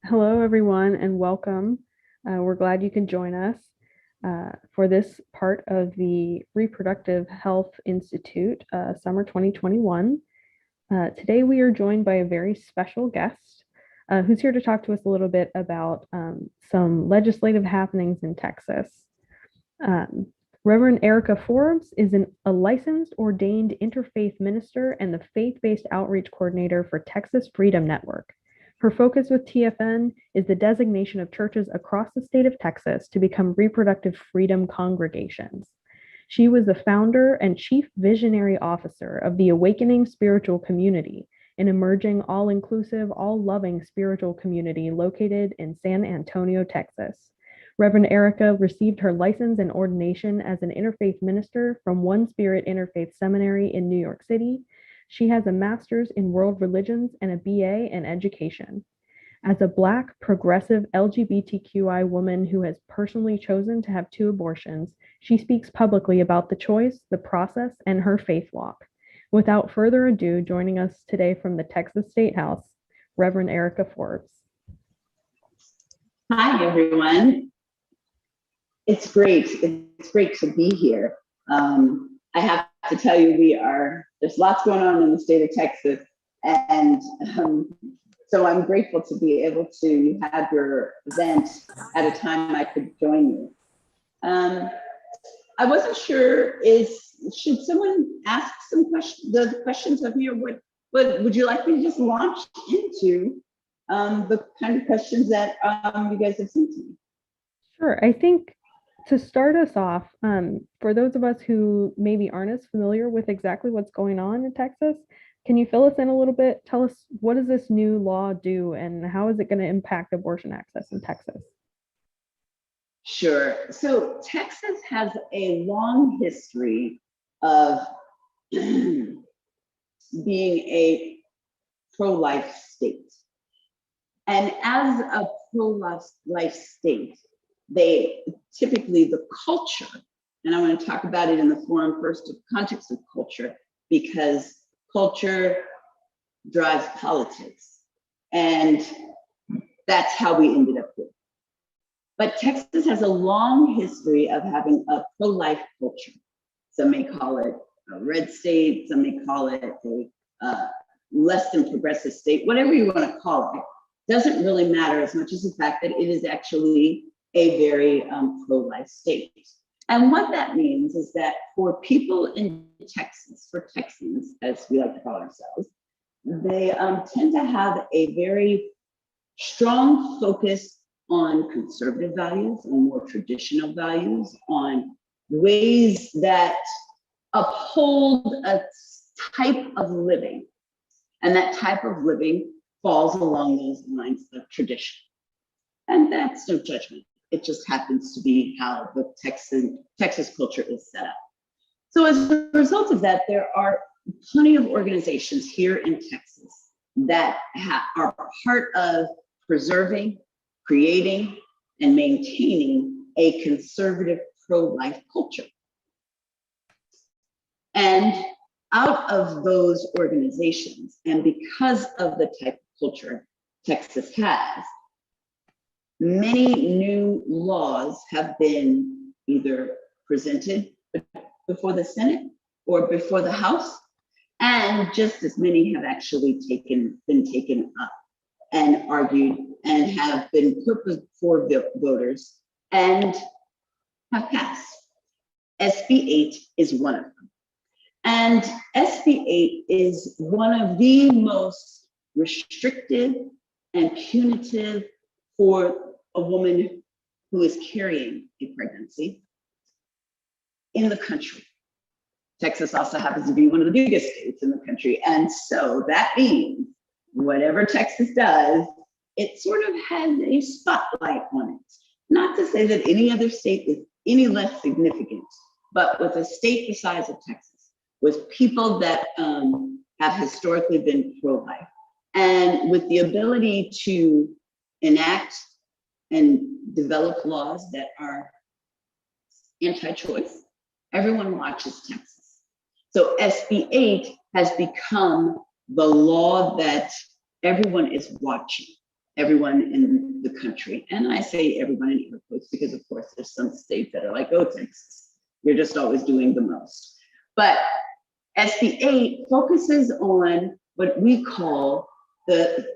Hello, everyone, and welcome. We're glad you can join us for this part of the Reproductive Health Institute Summer 2021. Today, we are joined by a very special guest who's here to talk to us a little bit about some legislative happenings in Texas. Um, Reverend Erica Forbes is a licensed ordained interfaith minister and the faith-based outreach coordinator for Texas Freedom Network. Her focus with TFN is the designation of churches across the state of Texas to become reproductive freedom congregations. She was the founder and chief visionary officer of the Awakening Spiritual Community, an emerging all-inclusive, all-loving spiritual community located in San Antonio, Texas. Reverend Erica received her license and ordination as an interfaith minister from One Spirit Interfaith Seminary in New York City. She has a master's in world religions and a BA in education. As a Black, progressive LGBTQI woman who has personally chosen to have 2 abortions, she speaks publicly about the choice, the process, and her faith walk. Without further ado, joining us today from the Texas State House, Reverend Erica Forbes. Hi, everyone. It's great. It's great to be here. I have to tell you, there's lots going on in the state of Texas, and so I'm grateful to be able to have your event at a time I could join you. I wasn't sure, should someone ask the questions of me, or what would you like me to just launch into the kind of questions that you guys have sent to me? Sure. I think to start us off, for those of us who maybe aren't as familiar with exactly what's going on in Texas, can you fill us in a little bit? Tell us, what does this new law do and how is it going to impact abortion access in Texas? Sure. So Texas has a long history of being a pro-life state. And as a pro-life state, they typically, the culture, and I want to talk about it in the forum first of context of culture, because culture drives politics. And that's how we ended up here. But Texas has a long history of having a pro-life culture. Some may call it a red state, some may call it a less than progressive state, whatever you want to call it, doesn't really matter as much as the fact that it is actually a very pro-life state. And what that means is that for people in Texas, for Texans, as we like to call ourselves, they tend to have a very strong focus on conservative values, on more traditional values, on ways that uphold a type of living. And that type of living falls along those lines of tradition. And that's no judgment. It just happens to be how the Texas culture is set up. So as a result of that, there are plenty of organizations here in Texas that are part of preserving, creating, and maintaining a conservative pro-life culture. And out of those organizations, and because of the type of culture Texas has, many new laws have been either presented before the Senate or before the House, and just as many have actually been taken up and argued and have been put before voters and have passed. SB 8 is one of them. And SB 8 is one of the most restrictive and punitive for a woman who is carrying a pregnancy in the country. Texas also happens to be one of the biggest states in the country. And so that means whatever Texas does, it sort of has a spotlight on it. Not to say that any other state is any less significant, but with a state the size of Texas, with people that have historically been pro-life, and with the ability to enact and develop laws that are anti-choice, everyone watches Texas. So SB 8 has become the law that everyone is watching. everyone in the country. And I say everyone in air quotes because, of course, there's some states that are like, oh, Texas, you're just always doing the most. But SB 8 focuses on what we call the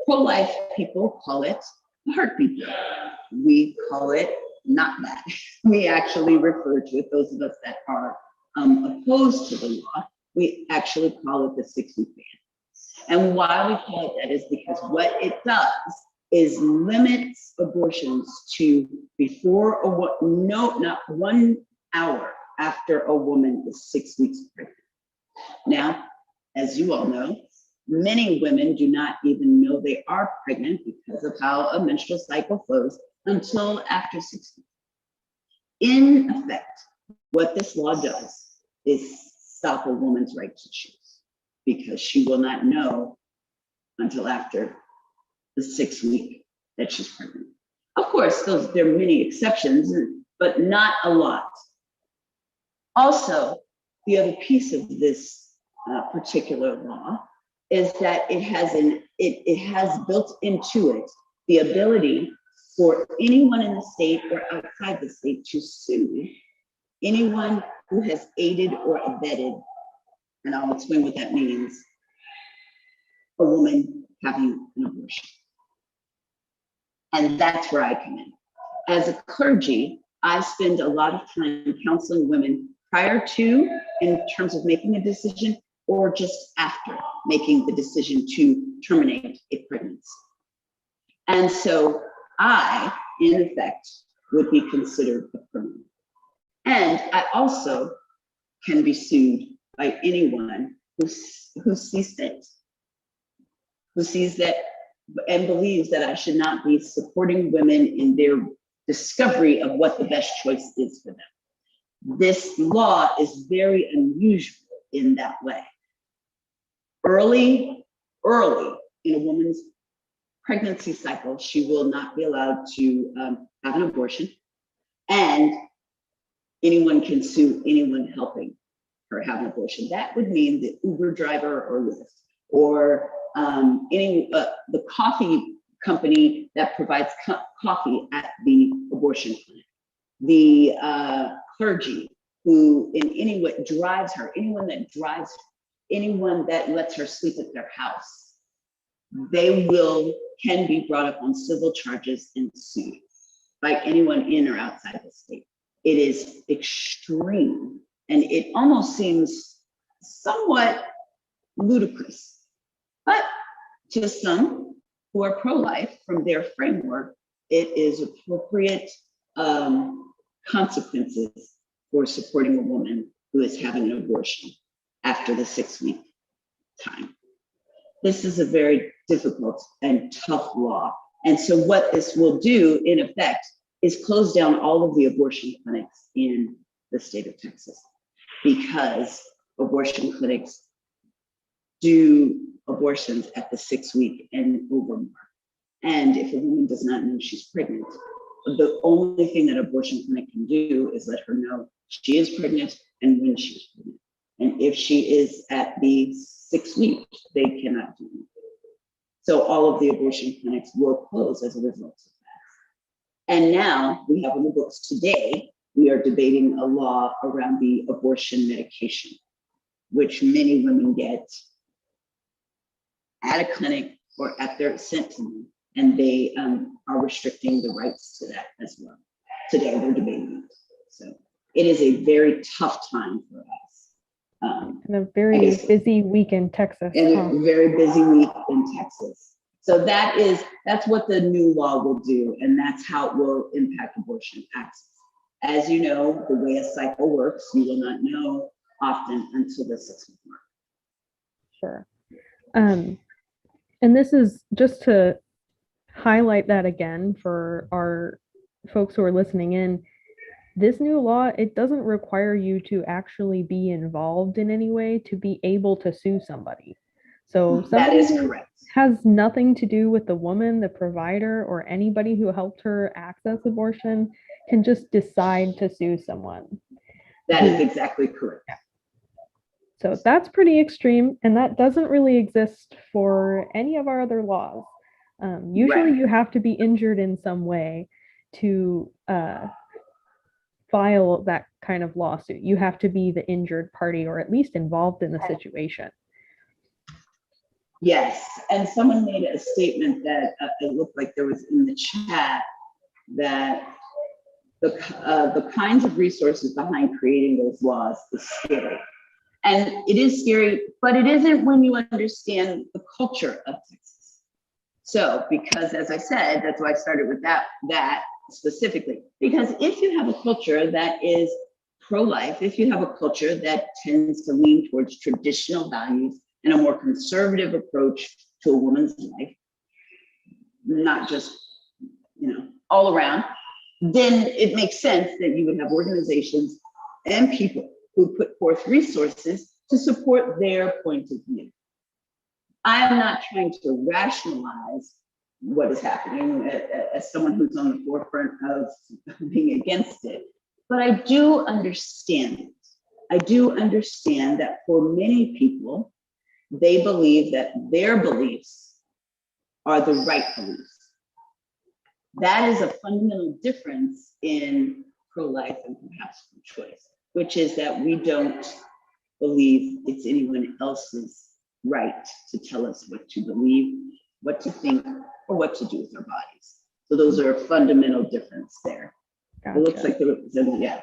pro-life people call it the heartbeat bill. We call it not that. We actually refer to it, those of us that are opposed to the law, we actually call it the 6-week ban. And why we call it that is because what it does is limits abortions to before or not 1 hour after a woman is 6 weeks pregnant. Now, as you all know, many women do not even know they are pregnant because of how a menstrual cycle flows until after 6 weeks. In effect, what this law does is stop a woman's right to choose because she will not know until after the 6th week that she's pregnant. Of course, there are many exceptions, but not a lot. Also, the other piece of this particular law is that it has built into it the ability for anyone in the state or outside the state to sue anyone who has aided or abetted, and I'll explain what that means, a woman having an abortion. And that's where I come in. As a clergy, I spend a lot of time counseling women prior to, in terms of making a decision, or just after making the decision to terminate a pregnancy. And so I, in effect, would be considered a criminal. And I also can be sued by anyone who sees fit, who sees that and believes that I should not be supporting women in their discovery of what the best choice is for them. This law is very unusual in that way. Early in a woman's pregnancy cycle, she will not be allowed to have an abortion, and anyone can sue anyone helping her have an abortion. That would mean the Uber driver or Lyft, or the coffee company that provides coffee at the abortion clinic, the clergy who in any way drives her, anyone that lets her sleep at their house, they can be brought up on civil charges and sued by anyone in or outside the state. It is extreme, and it almost seems somewhat ludicrous. But to some who are pro-life, from their framework, it is appropriate consequences for supporting a woman who is having an abortion after the 6-week time. This is a very difficult and tough law. And so what this will do, in effect, is close down all of the abortion clinics in the state of Texas, because abortion clinics do abortions at the 6-week and over mark. And if a woman does not know she's pregnant, the only thing that abortion clinic can do is let her know she is pregnant and when she's pregnant. And if she is at the 6 weeks, they cannot do anything. So all of the abortion clinics will close as a result of that. And now we have in the books today, we are debating a law around the abortion medication, which many women get at a clinic or at their sent to them, and they are restricting the rights to that as well. Today they're debating it. So it is a very tough time for us. And a very busy week in Texas. And a very busy week in Texas. So that's what the new law will do, and that's how it will impact abortion access. As you know, the way a cycle works, you will not know often until the 6th mark. Sure. And this is just to highlight that again for our folks who are listening in. This new law, it doesn't require you to actually be involved in any way to be able to sue somebody. So that is correct. Has nothing to do with the woman, the provider, or anybody who helped her access abortion can just decide to sue someone. That is exactly correct. So that's pretty extreme, and that doesn't really exist for any of our other laws. Usually, Right. you have to be injured in some way to file that kind of lawsuit. You have to be the injured party or at least involved in the situation. Yes, and someone made a statement that it looked like there was in the chat that the kinds of resources behind creating those laws is scary. And it is scary, but it isn't when you understand the culture of Texas. So, because as I said, that's why I started with that specifically. Because if you have a culture that is pro-life, if you have a culture that tends to lean towards traditional values and a more conservative approach to a woman's life, not just, all around, then it makes sense that you would have organizations and people who put forth resources to support their point of view. I am not trying to rationalize what is happening as someone who's on the forefront of being against it, but I do understand it. I do understand that for many people, they believe that their beliefs are the right beliefs. That is a fundamental difference in pro-life and perhaps pro-choice, which is that we don't believe it's anyone else's right to tell us what to believe, what to think, or what to do with our bodies. So those are a fundamental difference there. Gotcha. It looks like there was,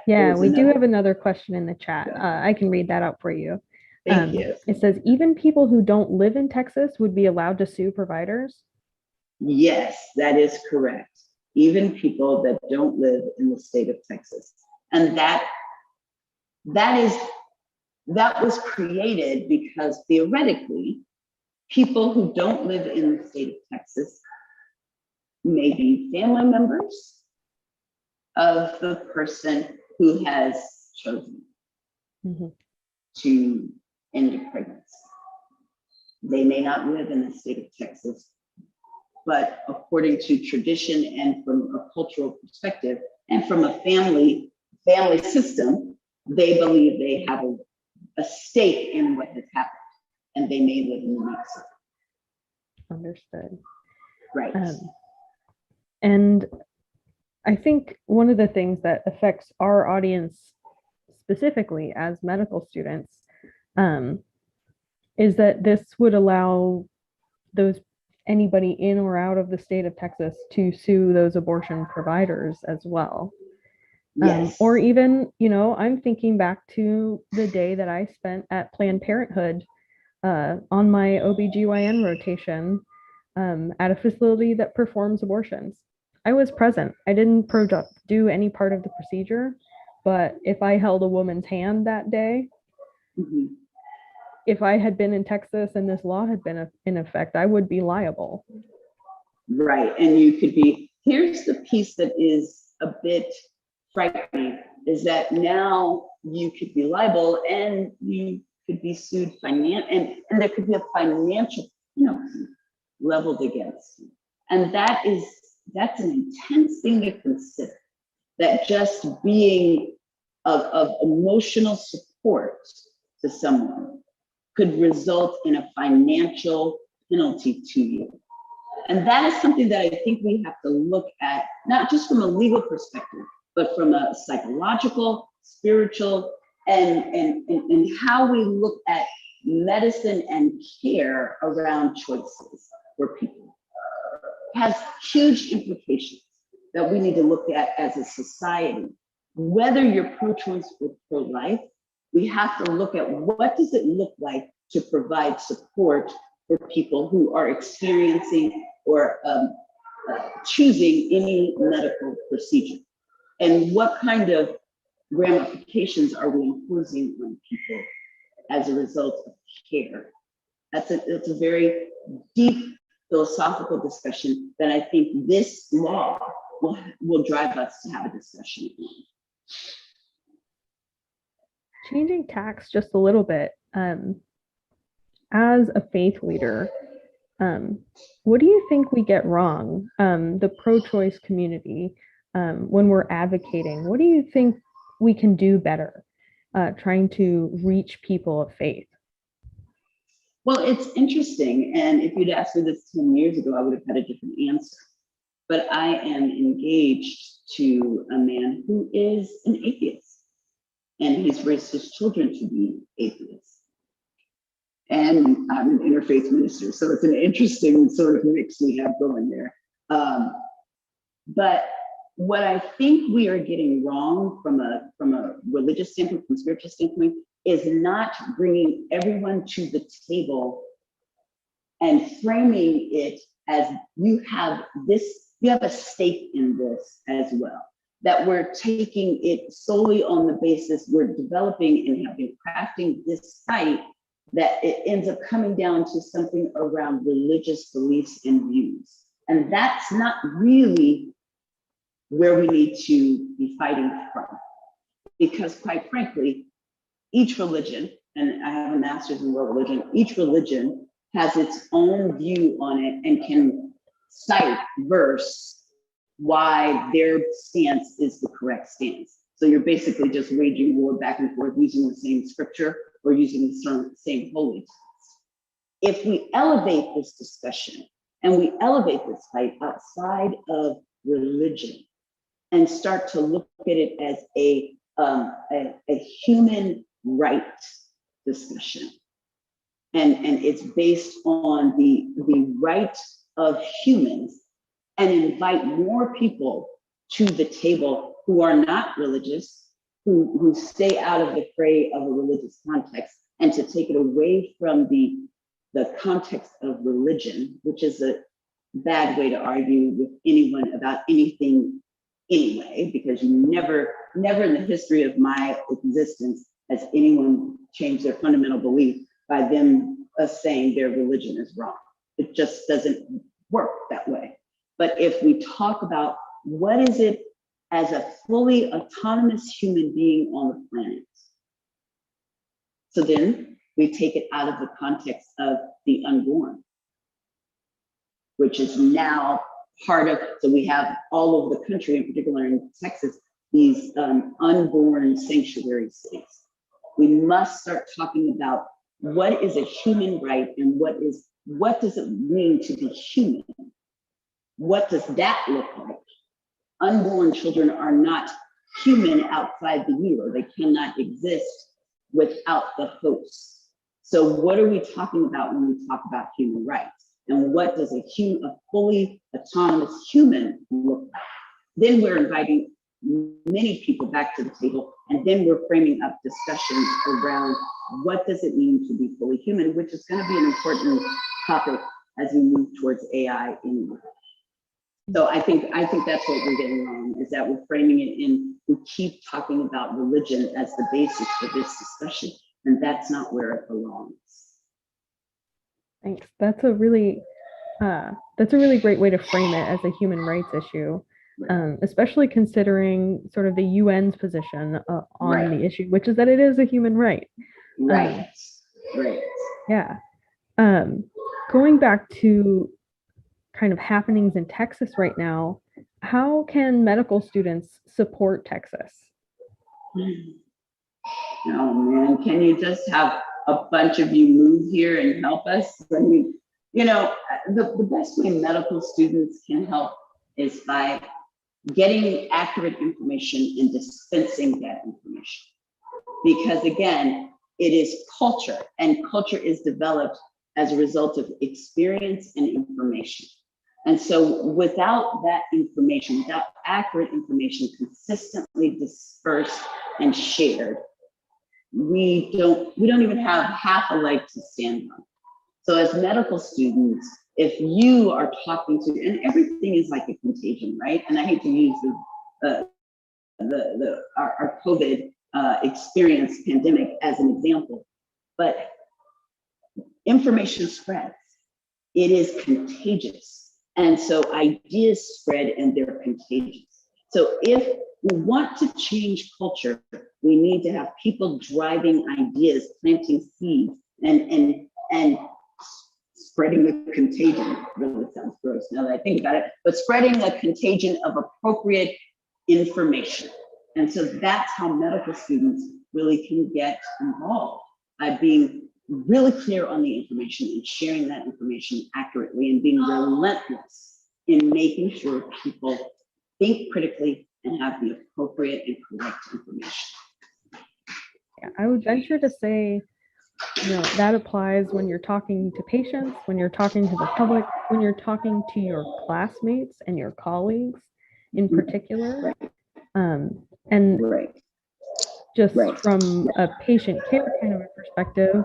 yeah, we do have another question in the chat. I can read that out for you. Thank you. It says, even people who don't live in Texas would be allowed to sue providers? Yes, that is correct. Even people that don't live in the state of Texas. And that was created because theoretically, people who don't live in the state of Texas may be family members of the person who has chosen to end a pregnancy. They may not live in the state of Texas, but according to tradition and from a cultural perspective and from a family system, they believe they have a stake in what has happened, and they may live in New Mexico. Understood. Right. And I think one of the things that affects our audience specifically as medical students is that this would allow anybody in or out of the state of Texas to sue those abortion providers as well. Yes. Or even, I'm thinking back to the day that I spent at Planned Parenthood on my OBGYN rotation at a facility that performs abortions. I was present. I didn't do any part of the procedure, but if I held a woman's hand that day, if I had been in Texas and this law had been in effect, I would be liable. Right, and you could be, here's the piece that is a bit frightening, is that now you could be liable and you could be sued and there could be a financial, leveled against you. And that's an intense thing to consider, that just being of emotional support to someone could result in a financial penalty to you. And that is something that I think we have to look at, not just from a legal perspective, but from a psychological, spiritual, and how we look at medicine and care around choices for people. It has huge implications that we need to look at as a society. Whether you're pro-choice or pro-life, we have to look at what does it look like to provide support for people who are experiencing or choosing any medical procedure, and what kind of ramifications are we imposing on people as a result of care. That's a very deep philosophical discussion that I think this law will drive us to have a discussion on. Changing tacks just a little bit, as a faith leader, what do you think we get wrong, the pro-choice community, when we're advocating? What do you think we can do better? trying to reach people of faith? Well, it's interesting. And if you'd asked me this 10 years ago, I would have had a different answer. But I am engaged to a man who is an atheist, and he's raised his children to be atheists. And I'm an interfaith minister, so it's an interesting sort of mix we have going there. But what I think we are getting wrong from a religious standpoint, from a spiritual standpoint, is not bringing everyone to the table and framing it as you have a stake in this as well. That we're taking it solely on the basis we're developing and have been crafting this site, that it ends up coming down to something around religious beliefs and views. And that's not really where we need to be fighting from. Because quite frankly, each religion, and I have a master's in world religion, each religion has its own view on it and can cite verse why their stance is the correct stance. So you're basically just waging war back and forth using the same scripture or using the same holy text. If we elevate this discussion and we elevate this fight outside of religion and start to look at it as a human right discussion, and it's based on the right of humans, and invite more people to the table who are not religious, who stay out of the fray of a religious context, and to take it away from the context of religion, which is a bad way to argue with anyone about anything anyway, because you never in the history of my existence has anyone changed their fundamental belief by them saying their religion is wrong. It just doesn't work that way. But if we talk about what is it as a fully autonomous human being on the planet, so then we take it out of the context of the unborn, which is now part of, so we have all over the country, in particular in Texas, these unborn sanctuary cities. We must start talking about what is a human right and what does it mean to be human? What does that look like? Unborn children are not human outside the uterus. They cannot exist without the host. So what are we talking about when we talk about human rights? And what does a fully autonomous human look like? Then we're inviting many people back to the table, and then we're framing up discussions around what does it mean to be fully human, which is going to be an important topic as we move towards AI anyway. So I think that's what we're getting wrong, is that we're framing it in, we keep talking about religion as the basis for this discussion, and that's not where it belongs. Thanks. That's a really great way to frame it as a human rights issue, especially considering sort of the UN's position on the issue, which is that it is a human right. Right. Yeah. Going back to kind of happenings in Texas right now, how can medical students support Texas? Oh man, can you just have a bunch of you move here and help us? I mean, the best way medical students can help is by getting accurate information and dispensing that information. Because again, it is culture, and culture is developed as a result of experience and information. And so without that information, without accurate information consistently dispersed and shared, we don't even have half a leg to stand on. So as medical students, if you are talking to, and everything is like a contagion, right? And I hate to use our COVID experience pandemic as an example, but information spreads. It is contagious. And so ideas spread and they're contagious. So if we want to change culture, we need to have people driving ideas, planting seeds, and spreading the contagion. Really sounds gross now that I think about it, but spreading a contagion of appropriate information. And so that's how medical students really can get involved by being really clear on the information and sharing that information accurately and being relentless in making sure people think critically and have the appropriate and correct information. Yeah, I would venture to say, that applies when you're talking to patients, when you're talking to the public, when you're talking to your classmates and your colleagues in particular. And just from a patient care kind of a perspective,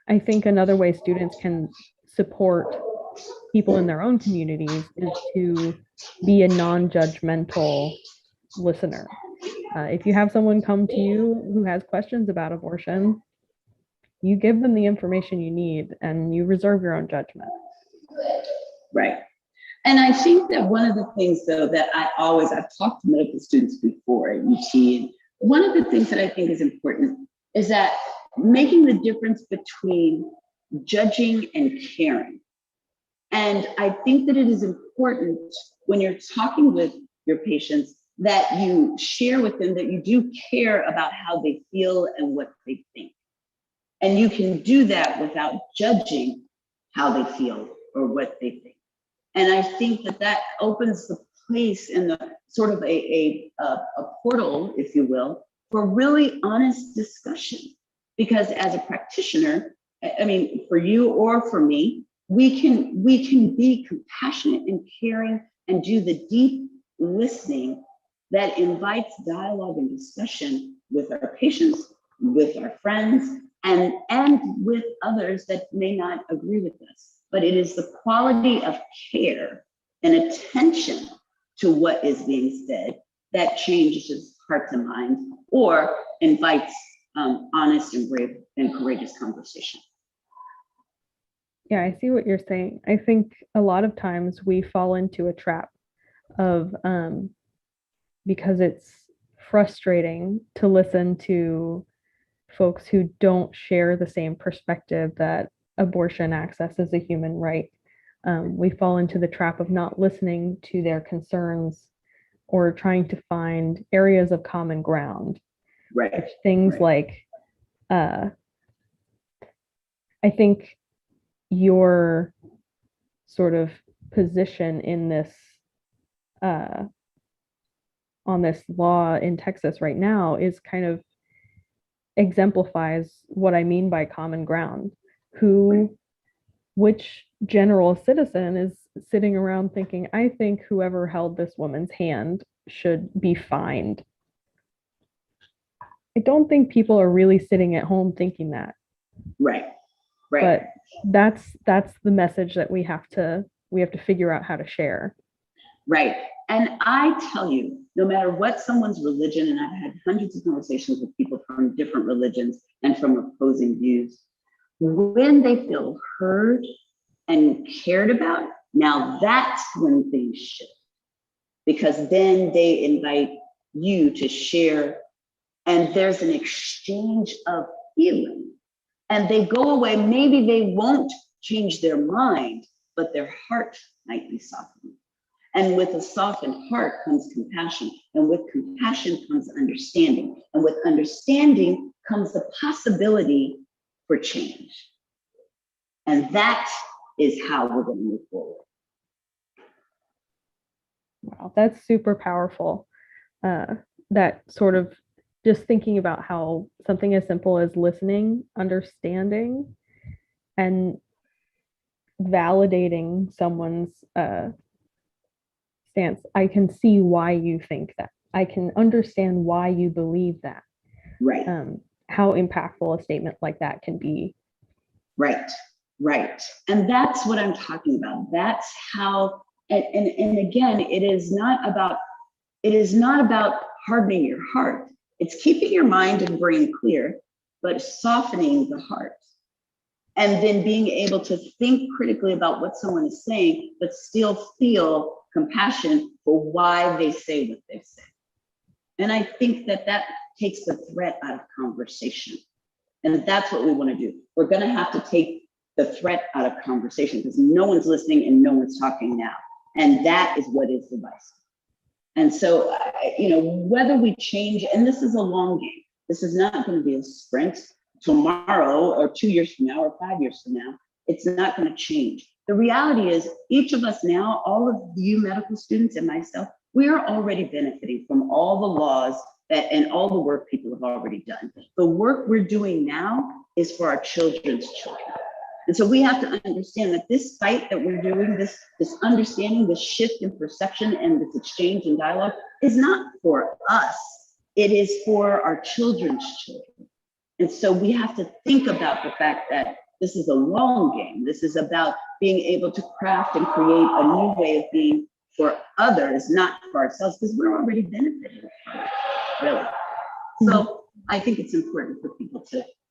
I think another way students can support people in their own communities is to be a non-judgmental listener. If you have someone come to you who has questions about abortion, you give them the information you need and you reserve your own judgment. Right. And I think that one of the things, though, that I've talked to medical students before at UT, and one of the things that I think is important is that making the difference between judging and caring. And I think that it is important when you're talking with your patients that you share with them that you do care about how they feel and what they think. And you can do that without judging how they feel or what they think. And I think that that opens the place in the sort of a portal, if you will, for really honest discussion. Because as a practitioner, I mean, for you or for me, we can be compassionate and caring and do the deep listening that invites dialogue and discussion with our patients, with our friends, and with others that may not agree with us. But it is the quality of care and attention to what is being said that changes hearts and minds or invites honest and brave and courageous conversation. Yeah, I see what you're saying. I think a lot of times we fall into a trap of, because it's frustrating to listen to folks who don't share the same perspective that abortion access is a human right. We fall into the trap of not listening to their concerns or trying to find areas of common ground. Right. Things like, I think your sort of position in this, on this law in Texas right now is kind of exemplifies what I mean by common ground. Which general citizen is sitting around thinking, I think whoever held this woman's hand should be fined? I don't think people are really sitting at home thinking that. Right. But that's the message that we have to figure out how to share. Right. And I tell you, no matter what someone's religion, and I've had hundreds of conversations with people from different religions and from opposing views, when they feel heard and cared about, now that's when things shift. Because then they invite you to share, and there's an exchange of feeling. And they go away, maybe they won't change their mind, but their heart might be softened. And with a softened heart comes compassion. And with compassion comes understanding. And with understanding comes the possibility for change. And that is how we're going to move forward. Wow, that's super powerful. That sort of just thinking about how something as simple as listening, understanding, and validating someone's stance. I can see why you think that. I can understand why you believe that. Right. How impactful a statement like that can be. Right. And that's what I'm talking about. That's how, and again, it is not about hardening your heart. It's keeping your mind and brain clear, but softening the heart. And then being able to think critically about what someone is saying, but still feel compassion for why they say what they say. And I think that takes the threat out of conversation. And that's what we want to do. We're going to have to take the threat out of conversation because no one's listening and no one's talking now. And that is what is divisive. And so, whether we change, and this is a long game, this is not going to be a sprint tomorrow or 2 years from now or 5 years from now. It's not going to change. The reality is each of us now, all of you medical students and myself, we are already benefiting from all the laws and all the work people have already done. The work we're doing now is for our children's children. And so we have to understand that this fight that we're doing, this understanding, this shift in perception and this exchange and dialogue is not for us. It is for our children's children. And so we have to think about the fact that this is a long game. This is about being able to craft and create a new way of being for others, not for ourselves, because we're already benefiting from it, really. So I think it's important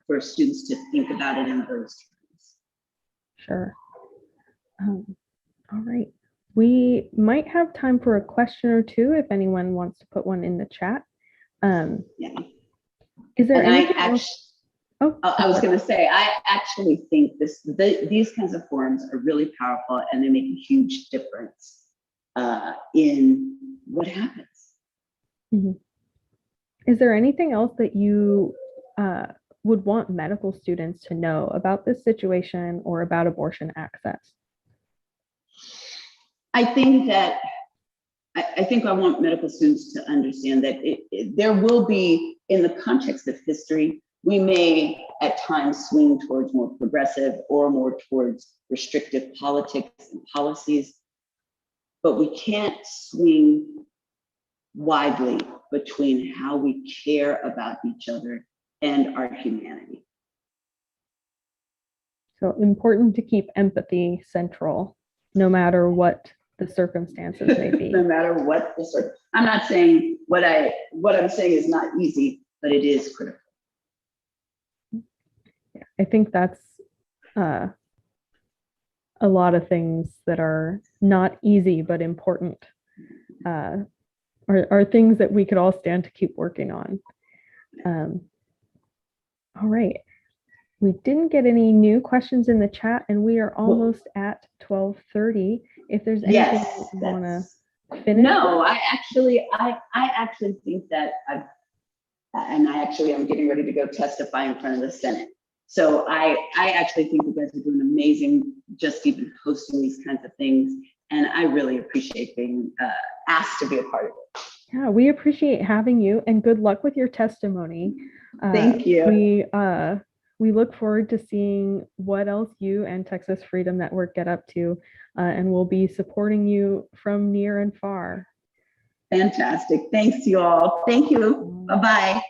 for students to think about it in those terms. Sure. All right. We might have time for a question or two if anyone wants to put one in the chat. Yeah. Is there anything else? I was going to say, I actually think these kinds of forums are really powerful, and they make a huge difference in what happens. Mm-hmm. Is there anything else that you would want medical students to know about this situation or about abortion access? I think I want medical students to understand that there will be, in the context of history, we may at times swing towards more progressive or more towards restrictive politics and policies, but we can't swing widely between how we care about each other and our humanity. So important to keep empathy central, no matter what the circumstances may be. No matter what I'm not saying what I'm saying is not easy, but it is critical. Yeah, I think that's a lot of things that are not easy but important are things that we could all stand to keep working on. All right. We didn't get any new questions in the chat, and we are almost at 12:30. If there's anything you want to finish. No, I actually think that I'm getting ready to go testify in front of the Senate. So I actually think you guys are doing amazing, just even hosting these kinds of things. And I really appreciate being asked to be a part of it. Yeah, we appreciate having you, and good luck with your testimony. Thank you. We look forward to seeing what else you and Texas Freedom Network get up to, and we'll be supporting you from near and far. Fantastic. Thanks, you all. Thank you. Bye-bye.